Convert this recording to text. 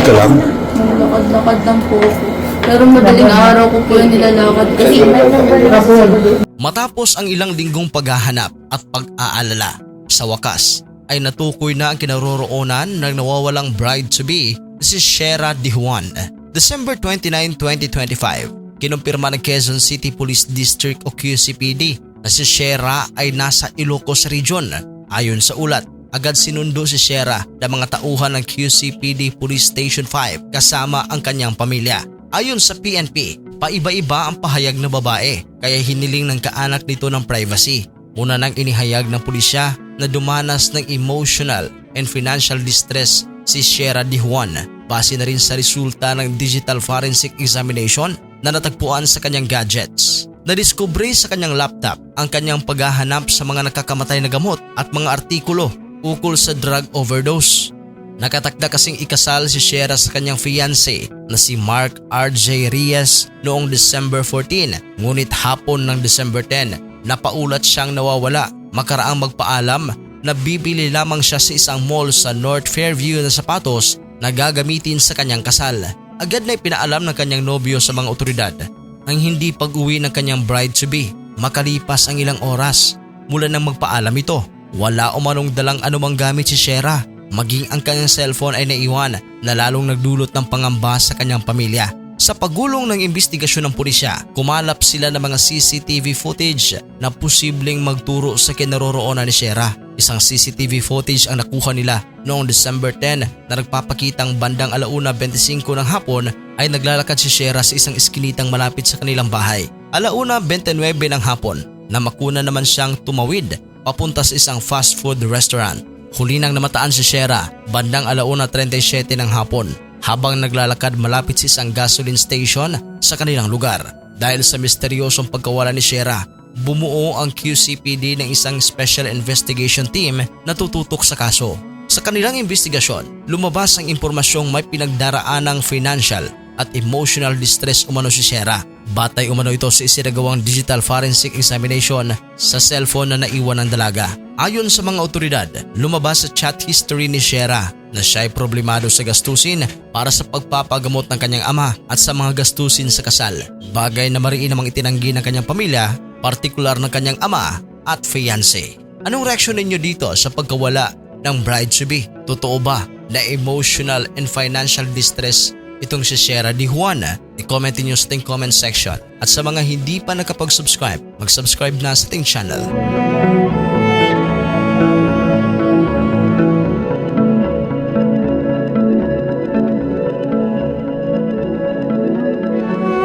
ka lang? Lakad-lakad lang po ako. Pero madaling araw ko po yung nilalakad kasi Matapos ang ilang linggong paghahanap at pag-aalala, sa wakas ay natukoy na ang kinaroroonan ng nawawalang bride-to-be si Shera De Juan. December 29, 2025, kinumpirma ng Quezon City Police District o QCPD na si Shera ay nasa Ilocos Region. Ayon sa ulat, agad sinundo si Shera ng mga tauhan ng QCPD Police Station 5 kasama ang kanyang pamilya. Ayon sa PNP, paiba-iba ang pahayag ng babae kaya hiniling ng kaanak nito ng privacy. Una nang inihayag ng pulisya na dumanas ng emotional and financial distress si Shera De Juan base na rin sa resulta ng digital forensic examination na natagpuan sa kanyang gadgets. Nadiskubre sa kanyang laptop ang kanyang paghahanap sa mga nakakamatay na gamot at mga artikulo ukol sa drug overdose. Nakatakda kasing ikasal si Shera sa kanyang fiancé na si Mark R.J. Reyes noong December 14, ngunit hapon ng December 10, napaulat siyang nawawala. Makaraang magpaalam na bibili lamang siya sa isang mall sa North Fairview na sapatos na gagamitin sa kanyang kasal. Agad na ipinaalam ng kanyang nobyo sa mga otoridad ang hindi pag-uwi ng kanyang bride-to-be. Makalipas ang ilang oras mula nang magpaalam ito, wala umanong dalang anumang gamit si Shera. Maging ang kanyang cellphone ay naiwan na lalong nagdulot ng pangamba sa kanyang pamilya. Sa pagulong ng investigasyon ng pulisya, kumalap sila ng mga CCTV footage na posibleng magturo sa kinaroroonan ni Shera. Isang CCTV footage ang nakuha nila noong December 10 na nagpapakitang bandang 1:25 ng hapon ay naglalakad si Shera sa isang iskinitang malapit sa kanilang bahay. 1:29 ng hapon na makuna naman siyang tumawid papunta sa isang fast food restaurant. Huli nang namataan si Shera bandang 1:37 ng hapon habang naglalakad malapit sa isang gasoline station sa kanilang lugar. Dahil sa misteryosong pagkawala ni Shera, bumuo ang QCPD ng isang special investigation team na tututok sa kaso. Sa kanilang investigasyon, lumabas ang impormasyong may pinagdaraanang financial at emotional distress umano si Shera. Batay umano ito sa isinagawang digital forensic examination sa cellphone na naiwan ng dalaga. Ayon sa mga otoridad, lumabas sa chat history ni Shera na siya ay problemado sa gastusin para sa pagpapagamot ng kanyang ama at sa mga gastusin sa kasal. Bagay na mariin namang itinanggi ng kanyang pamilya, partikular ng kanyang ama at fiancé. Anong reaksyon ninyo dito sa pagkawala ng bride-to-be? Totoo ba na emotional and financial distress itong si Shera De Juan? I-comment niyo sa ating comment section. At sa mga hindi pa nakapag-subscribe, mag-subscribe na sa ating channel.